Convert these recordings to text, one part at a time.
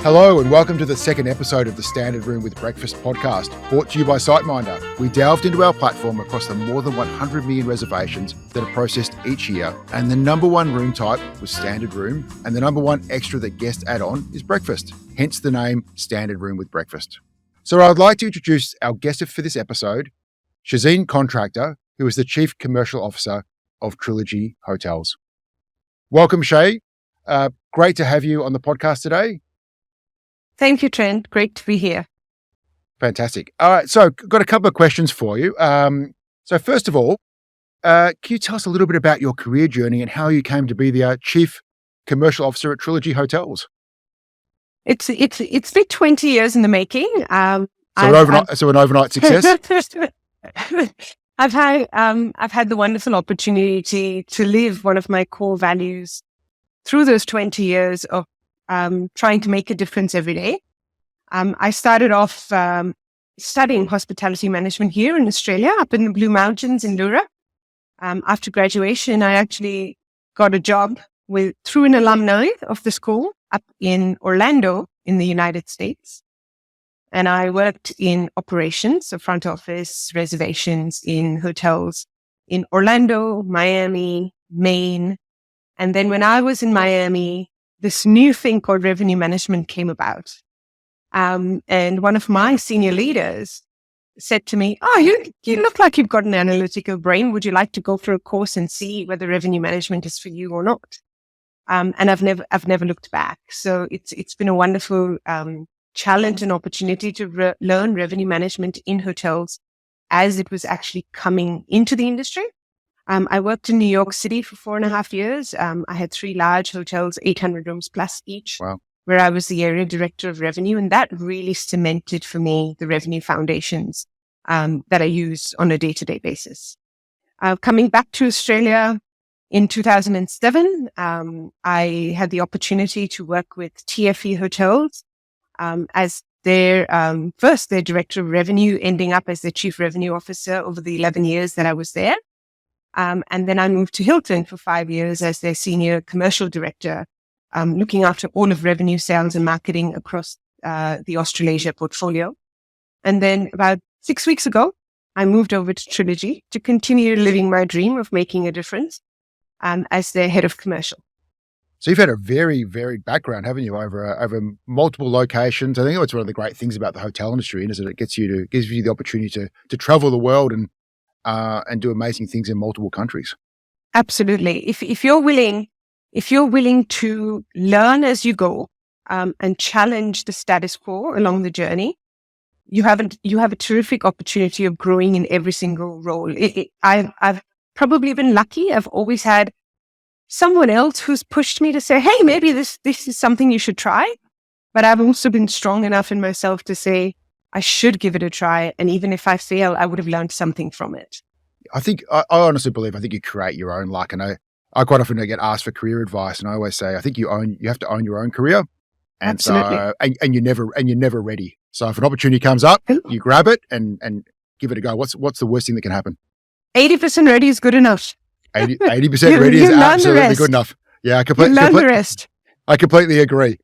Hello and welcome to the second episode of the Standard Room with Breakfast podcast, brought to you by SiteMinder. We delved into our platform across the more than 100 million reservations that are processed each year, and the number one room type was Standard Room, and the number one extra that guests add on is breakfast, hence the name Standard Room with Breakfast. So I'd like to introduce our guest for this episode, Shaizeen Contractor, who is the Chief Commercial Officer of Trilogy Hotels. Welcome, Shay. Great to have you on the podcast today. Thank you, Trent. Great to be here. Fantastic. All right. So got a couple of questions for you. So first of all, can you tell us a little bit about your career journey and how you came to be the Chief Commercial Officer at Trilogy Hotels? It's been 20 years in the making. An overnight success? I've had the wonderful opportunity to live one of my core values through those 20 years of trying to make a difference every day. I started off studying hospitality management here in Australia, up in the Blue Mountains in Lura. After graduation, I actually got a job through an alumni of the school up in Orlando in the United States. And I worked in operations, so front office, reservations in hotels in Orlando, Miami, Maine. And then when I was in Miami, this new thing called revenue management came about. And one of my senior leaders said to me, you look like you've got an analytical brain. Would you like to go for a course and see whether revenue management is for you or not? And I've never looked back. So it's been a wonderful challenge and opportunity to learn revenue management in hotels as it was actually coming into the industry. I worked in New York City for 4.5 years. I had 3 large hotels, 800 rooms plus each, Wow. Where I was the area director of revenue. And that really cemented for me the revenue foundations that I use on a day-to-day basis. Coming back to Australia in 2007, I had the opportunity to work with TFE Hotels as their director of revenue, ending up as their chief revenue officer over the 11 years that I was there. And then I moved to Hilton for 5 years as their senior commercial director, looking after all of revenue, sales and marketing across the Australasia portfolio. And then about 6 weeks ago, I moved over to Trilogy to continue living my dream of making a difference as their head of commercial. So you've had a very varied background, haven't you, over multiple locations. I think that's one of the great things about the hotel industry, is that it gives you the opportunity to travel the world and do amazing things in multiple countries. Absolutely. If you're willing to learn as you go and challenge the status quo along the journey, you have a terrific opportunity of growing in every single role. I've probably been lucky. I've always had someone else who's pushed me to say, hey, maybe this is something you should try. But I've also been strong enough in myself to say, I should give it a try. And even if I fail, I would have learned something from it. I honestly believe, you create your own luck. And I quite often get asked for career advice. And I always say, I think you have to own your own career. And Absolutely. So, and you're never ready. So if an opportunity comes up, you grab it and give it a go. What's the worst thing that can happen? 80% ready is good enough. 80% ready is absolutely good enough. Yeah, I completely agree.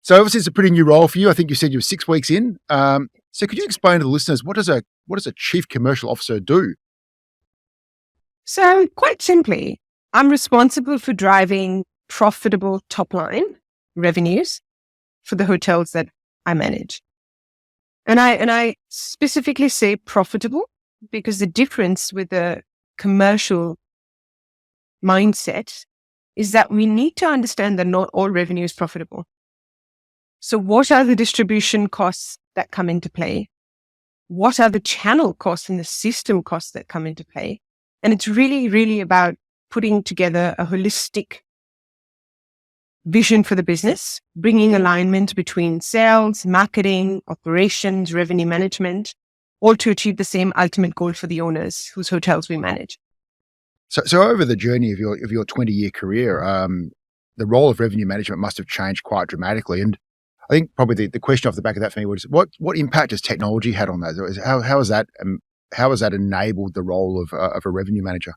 So obviously it's a pretty new role for you. I think you said you were 6 weeks in. So could you explain to the listeners, what does a chief commercial officer do? So quite simply, I'm responsible for driving profitable top line revenues for the hotels that I manage. And I specifically say profitable because the difference with the commercial mindset is that we need to understand that not all revenue is profitable. So what are the distribution costs that come into play? What are the channel costs and the system costs that come into play? And it's really, really about putting together a holistic vision for the business, bringing alignment between sales, marketing, operations, revenue management, all to achieve the same ultimate goal for the owners whose hotels we manage. So over the journey of your 20-year career, the role of revenue management must have changed quite dramatically. And I think probably the question off the back of that for me was, what impact has technology had on that? How has that enabled the role of a revenue manager?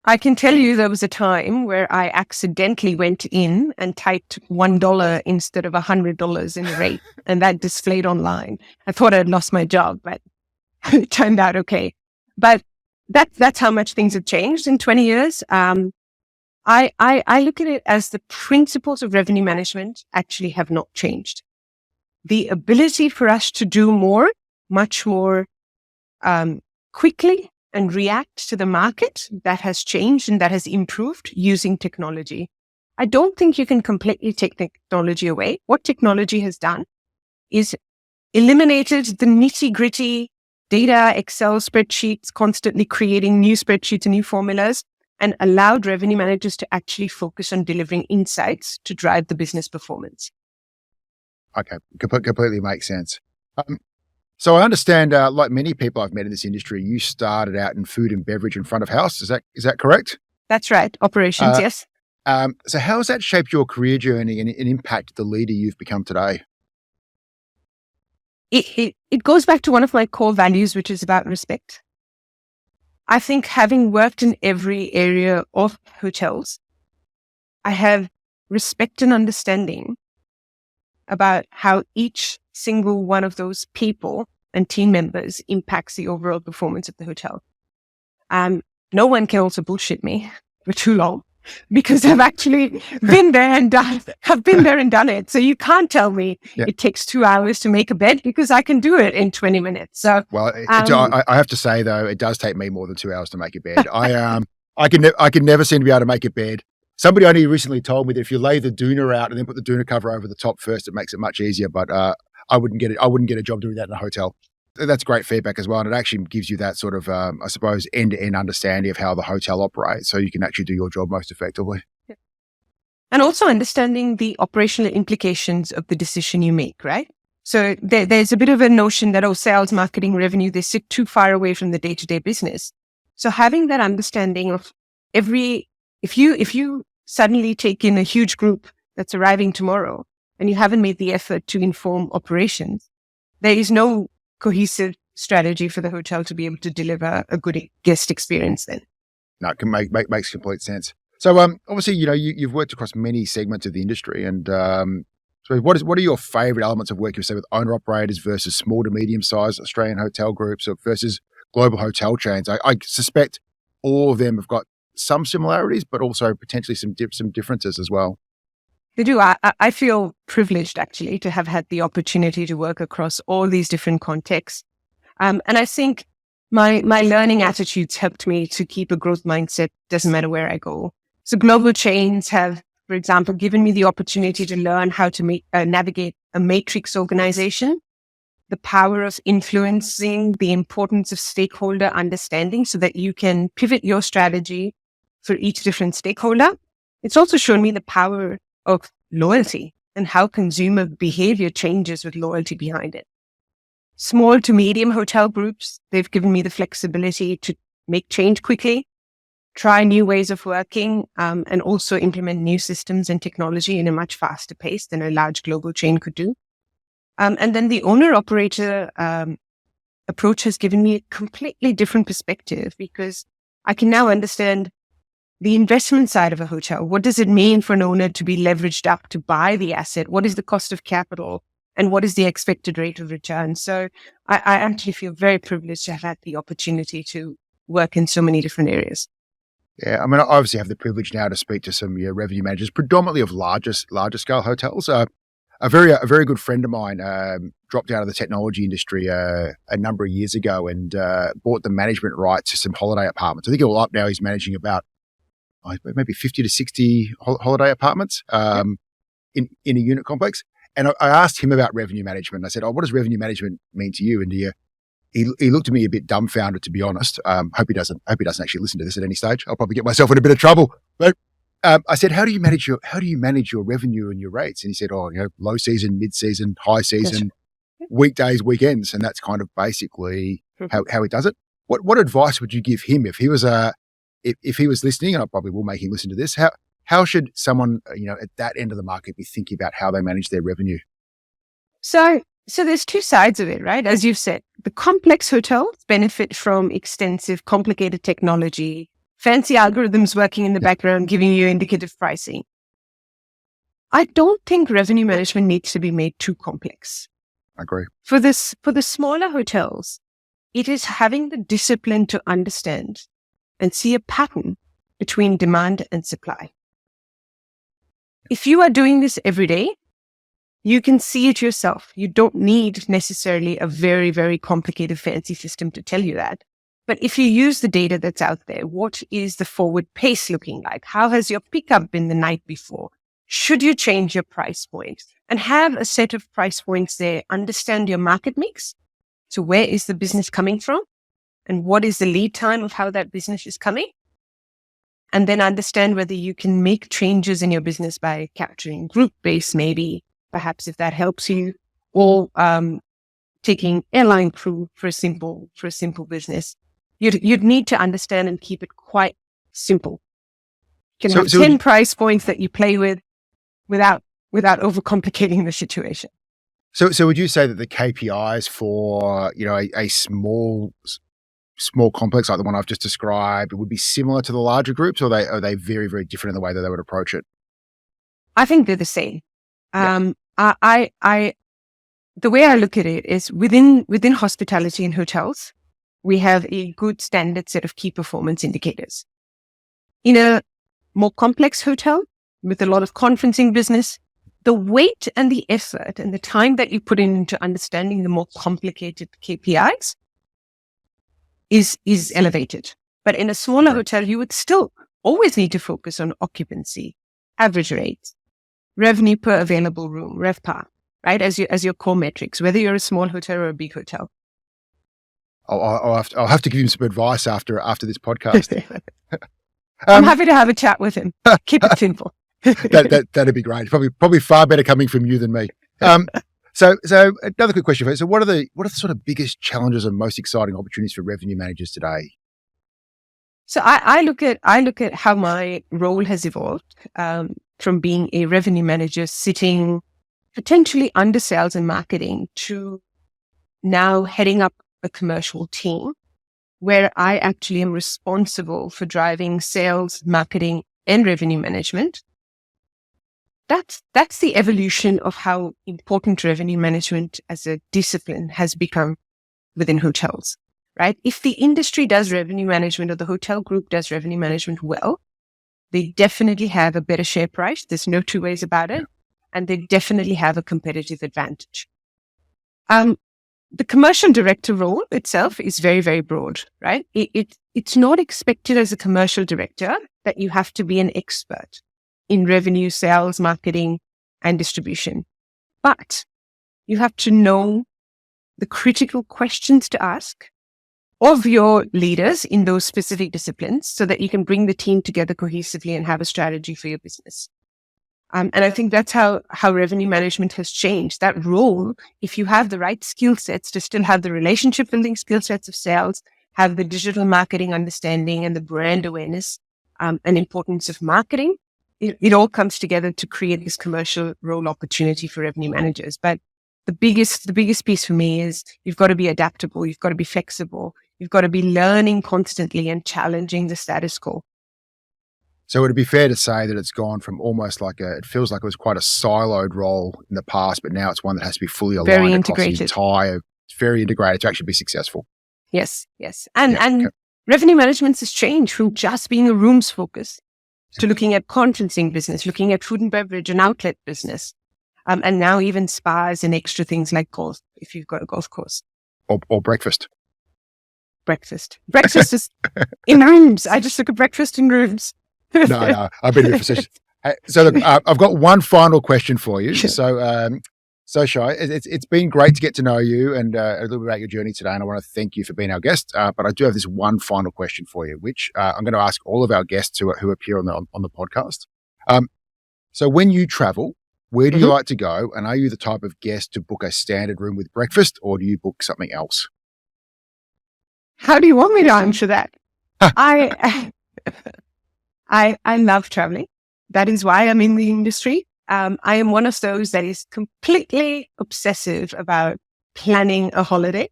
I can tell you there was a time where I accidentally went in and typed $1 instead of $100 in a rate, and that displayed online. I thought I'd lost my job, but it turned out okay. But that's how much things have changed in 20 years. I look at it as the principles of revenue management actually have not changed. The ability for us to do more, much more quickly and react to the market, that has changed and that has improved using technology. I don't think you can completely take technology away. What technology has done is eliminated the nitty-gritty data, Excel spreadsheets, constantly creating new spreadsheets and new formulas, and allowed revenue managers to actually focus on delivering insights to drive the business performance. Okay, completely makes sense. So I understand, like many people I've met in this industry, you started out in food and beverage and front of house. Is that correct? That's right. Operations, yes. So how has that shaped your career journey and impacted the leader you've become today? It goes back to one of my core values, which is about respect. I think having worked in every area of hotels, I have respect and understanding about how each single one of those people and team members impacts the overall performance of the hotel. No one can also bullshit me for too long because I've actually been there and done it. So you can't tell me it takes 2 hours to make a bed because I can do it in 20 minutes. So, well, I have to say though, it does take me more than 2 hours to make a bed. I can never seem to be able to make a bed. Somebody only recently told me that if you lay the doona out and then put the doona cover over the top first, it makes it much easier. But I wouldn't get a job doing that in a hotel. That's great feedback as well. And it actually gives you that sort of, I suppose, end-to-end understanding of how the hotel operates so you can actually do your job most effectively. Yeah. And also understanding the operational implications of the decision you make, right? So there's a bit of a notion that, sales, marketing, revenue, they sit too far away from the day-to-day business. So having that understanding of if you suddenly take in a huge group that's arriving tomorrow and you haven't made the effort to inform operations, there is no cohesive strategy for the hotel to be able to deliver a good guest experience then. No, it can makes complete sense. So obviously, you've worked across many segments of the industry, and so what are your favorite elements of working, say, with owner operators versus small to medium sized Australian hotel groups versus global hotel chains? I suspect all of them have got some similarities, but also potentially some differences as well. They do. I feel privileged actually to have had the opportunity to work across all these different contexts. And I think my learning attitudes helped me to keep a growth mindset, doesn't matter where I go. So global chains have, for example, given me the opportunity to learn how to navigate a matrix organization, the power of influencing, the importance of stakeholder understanding so that you can pivot your strategy for each different stakeholder. It's also shown me the power of loyalty and how consumer behavior changes with loyalty behind it. Small to medium hotel groups, they've given me the flexibility to make change quickly, try new ways of working, and also implement new systems and technology in a much faster pace than a large global chain could do. And then the owner-operator approach has given me a completely different perspective because I can now understand the investment side of a hotel. What does it mean for an owner to be leveraged up to buy the asset? What is the cost of capital? And what is the expected rate of return? So I actually feel very privileged to have had the opportunity to work in so many different areas. Yeah, I mean, I obviously have the privilege now to speak to some revenue managers, predominantly of larger scale hotels. A very good friend of mine dropped out of the technology industry a number of years ago and bought the management rights to some holiday apartments. I think all up now he's managing about maybe 50 to 60 holiday apartments in a unit complex. And I asked him about revenue management. I said, what does revenue management mean to you? And he looked at me a bit dumbfounded, to be honest. Hope he doesn't actually listen to this at any stage. I'll probably get myself in a bit of trouble. But I said, how do you manage your revenue and your rates? And he said, low season, mid season, high season, weekdays, weekends. And that's kind of basically how he does it. What advice would you give him if he was if he was listening? And I probably will make him listen to this. How should someone, at that end of the market be thinking about how they manage their revenue? So there's two sides of it, right? As you've said, the complex hotels benefit from extensive, complicated technology, fancy algorithms working in the background, giving you indicative pricing. I don't think revenue management needs to be made too complex. I agree. For the smaller hotels, it is having the discipline to understand and see a pattern between demand and supply. If you are doing this every day, you can see it yourself. You don't need necessarily a very, very complicated, fancy system to tell you that. But if you use the data that's out there, what is the forward pace looking like? How has your pickup been the night before? Should you change your price point? And have a set of price points there. Understand your market mix. So where is the business coming from? And what is the lead time of how that business is coming? And then understand whether you can make changes in your business by capturing group base, maybe, perhaps if that helps you, or taking airline crew for a simple business. You'd need to understand and keep it quite simple. You can have 10 price points that you play with without overcomplicating the situation. So would you say that the KPIs for, a small complex like the one I've just described would be similar to the larger groups, or are they very, very different in the way that they would approach it? I think they're the same. Yeah. The way I look at it is within hospitality and hotels, we have a good standard set of key performance indicators. In a more complex hotel with a lot of conferencing business, the weight and the effort and the time that you put into understanding the more complicated KPIs is elevated. But in a smaller hotel, you would still always need to focus on occupancy, average rates, revenue per available room, RevPAR, right? As your core metrics, whether you're a small hotel or a big hotel. I'll have to give him some advice after this podcast. I'm happy to have a chat with him. Keep it simple. That'd be great. Probably far better coming from you than me. So another quick question for you. So what are the sort of biggest challenges and most exciting opportunities for revenue managers today? So I look at how my role has evolved from being a revenue manager sitting potentially under sales and marketing to now heading up a commercial team where I actually am responsible for driving sales, marketing, and revenue management. That's the evolution of how important revenue management as a discipline has become within hotels, right? If the industry does revenue management or the hotel group does revenue management well, they definitely have a better share price. There's no two ways about it. And they definitely have a competitive advantage. The commercial director role itself is very, very broad, right? It's not expected as a commercial director that you have to be an expert in revenue, sales, marketing, and distribution. But you have to know the critical questions to ask of your leaders in those specific disciplines so that you can bring the team together cohesively and have a strategy for your business. And I think that's how revenue management has changed. That role, if you have the right skill sets to still have the relationship building skill sets of sales, have the digital marketing understanding and the brand awareness and importance of marketing, it all comes together to create this commercial role opportunity for revenue managers. But the biggest piece for me is you've got to be adaptable. You've got to be flexible. You've got to be learning constantly and challenging the status quo. So would it be fair to say that it's gone from almost it feels like it was quite a siloed role in the past, but now it's one that has to be fully aligned very across integrated. it's very integrated to actually be successful. Yes. And revenue management has changed from just being a rooms focus to looking at conferencing business, looking at food and beverage and outlet business. And now even spas and extra things like golf, if you've got a golf course. Or breakfast. Breakfast is in rooms. I just took a breakfast in rooms. No, I've been a bit facetious. So look, I've got one final question for you. Sure. So Shai, it's been great to get to know you and a little bit about your journey today, and I want to thank you for being our guest. But I do have this one final question for you, which I'm going to ask all of our guests who appear on the podcast. So when you travel, where do you like to go, and are you the type of guest to book a standard room with breakfast, or do you book something else? How do you want me to answer that? I love traveling. That is why I'm in the industry. I am one of those that is completely obsessive about planning a holiday.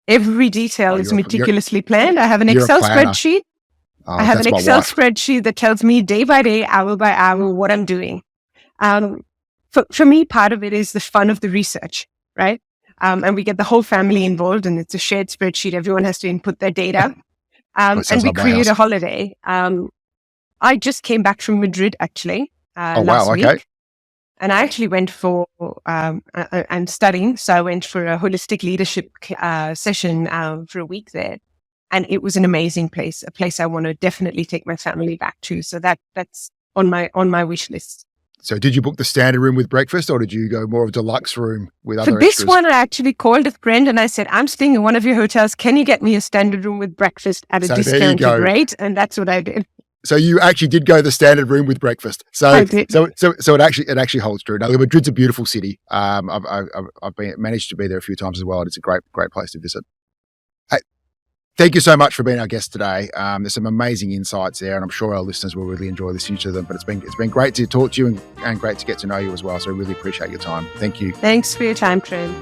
Every detail is meticulously planned. I have an Excel spreadsheet. I have an That's my Excel wife. spreadsheet that tells me day by day, hour by hour, what I'm doing. For me, part of it is the fun of the research, right? And we get the whole family involved, and it's a shared spreadsheet. Everyone has to input their data. It sounds And we like my create house. a holiday. I just came back from Madrid, actually, Oh, last wow. Okay. week. And I actually went for, I'm studying, so I went for a holistic leadership session for a week there. And it was an amazing place, a place I want to definitely take my family back to. So that's on my wish list. So did you book the standard room with breakfast, or did you go more of a deluxe room with For other this extras? one, I actually called a friend and I said, I'm staying in one of your hotels. Can you get me a standard room with breakfast at a So there you discounted go. rate? And that's what I did. So you actually did go the standard room with breakfast. So I did. so it actually holds true. Now, Madrid's a beautiful city. I've managed to be there a few times as well, and it's a great place to visit. Thank you so much for being our guest today. There's some amazing insights there, and I'm sure our listeners will really enjoy listening to them. But it's been great to talk to you and great to get to know you as well. So I really appreciate your time. Thank you. Thanks for your time, Trent.